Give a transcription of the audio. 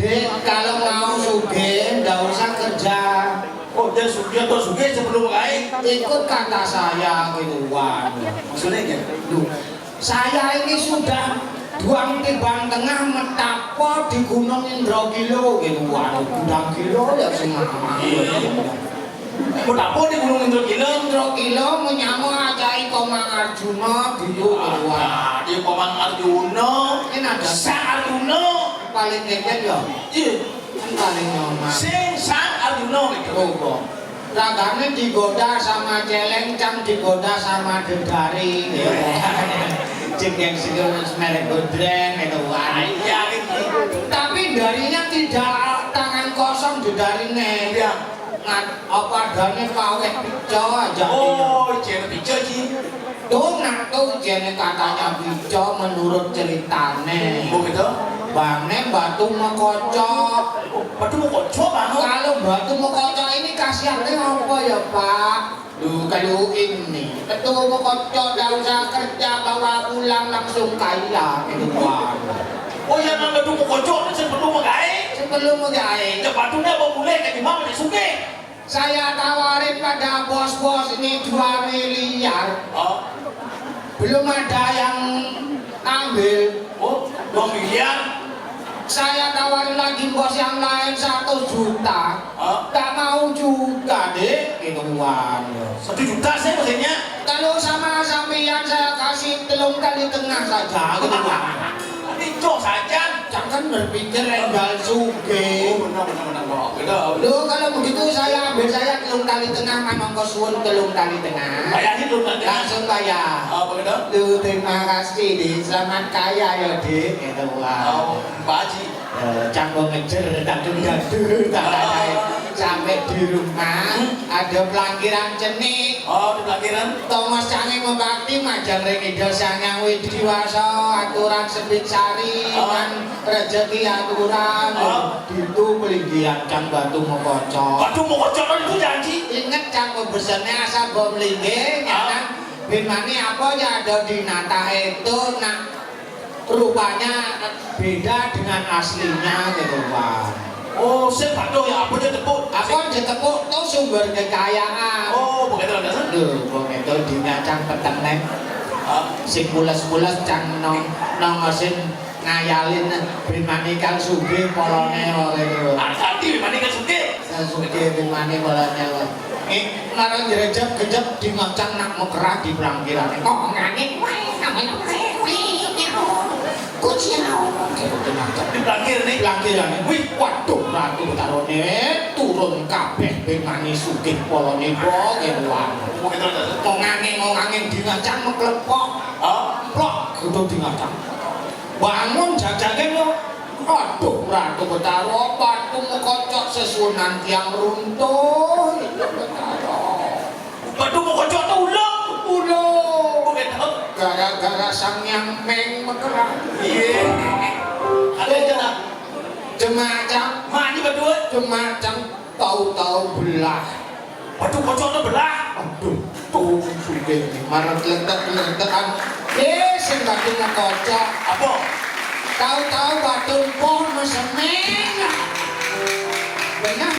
Dek, kalau mau sugih nggak usah kerja. Oh, dia sugih atau sugih sebelum kaya? Ikut kata saya gitu, Wan. Maksudnya gitu? Duh, saya ini sudah duang timbang tengah metapo di Gunung Indrokilo gitu, Wan. Gudang kilo ya semua. Mau tapo di Gunung Indrokilo? Indrokilo menyamu aja Iko Mangarjuna gitu, Wan. Di Komang Arjuna. Ini ada Sang Arjuna. paling keket ya. Iya. Paling nyaman. Sing Sang Arjuna gitu. Kok ragane digoda sama celengcang, digoda sama dedari ya. Cengkeng sikil merek godreng itu wan. Iya gitu. Tapi darinya tidak tangan kosong dedarine. Iya. Apa adanya paweh pico aja. Oh, jangan bicara sih. Tuh nak tuh jene katanya pico menurut ceritane. Oh gitu. Bangnya batu mekocok. Batu mau kocok bang? Kalau batu mekocok ini khasiatnya apa ya Pak? Duh, kalau ini ketua mekocok gak usah kerja bawa pulang langsung kaya gitu Pak. Oh yang batu mau kocok sebelum mau kaya? Sebelum mau kaya, Ya batunya mau mulai kayak gimana nih suke? saya tawarin pada bos-bos ini 2 miliar. Oh, Belum ada yang ambil. oh 2 miliar. Saya tawarin lagi bos yang lain 1 juta. Oh, Gak mau juga deh gitu Wan. 1 juta sih maksudnya. Kalau sama sampean saya kasih 3 kali tengah saja gitu Wan. Itu saja. Jangan berpikir enggal suge. Oh benar kok. Betul. Loh kalau begitu saya ambil saya 3 kali tengah manong kosuun 3 kali tengah. Bayarin dulu nanti. Langsung bayar. Oh begitu. Duh terima kasih di selamat kaya ya dik gitu Wan. Oh, Pak Haji. Canggung ngejer dadu sampai di rumah ada pelangkiran cenik. Oh, di pelakiran. Thomas Cange membakti majang Rengidal Sanyang Widiwaso aturan sebit sari kan rezeki aturan itu pelinggian Cang Batu Mokocok. Batu mau kocok itu janji. Ingat Cang pembesannya asal bom linggih ya kan Bimani apa ya ada di Nata itu nak rupanya beda dengan aslinya gitu Pak. Oh, saya batu ya apa dia tepuk? Apa ditepuk tuh sumber kekayaan. Oh, begitu ada. Duh, wong itu dinyacang peteng nek. Sing pules-pules cang nongosin ngayalin Bimani kang sugih polone ora itu. Tadi mana kan suke? Sugih Bimani polone ora. Marang jerejep gejep di ngocang nak mekerah di pelangkirane. Kok ngangin wae namanya kuciau. Di pelakir nih. Pelangkirane. Wih, waduh ratu tarone turun kabeh Bimani sugih polone kok ngewan. Begitu ada. Ngangin di ngacang meklepok. Plok kudu di ngacang. Bangun jajake lo. Aduh, Ratu Betaro, batu mekocok sesunan tiang runtuh. Batu mau kocok tuh ulang. Begitu. Gara-gara sang yang meng mekerah. Iya. Ada jalan. Jemacang, Mani berdua. jemacang, tahu-tahu belah. Batu kocok tuh belah. Aduh, tuh sudah marah letak-letakan. Sing batu mekocok. Apa? Tahu-tahu batu pon mesemeng. Benar.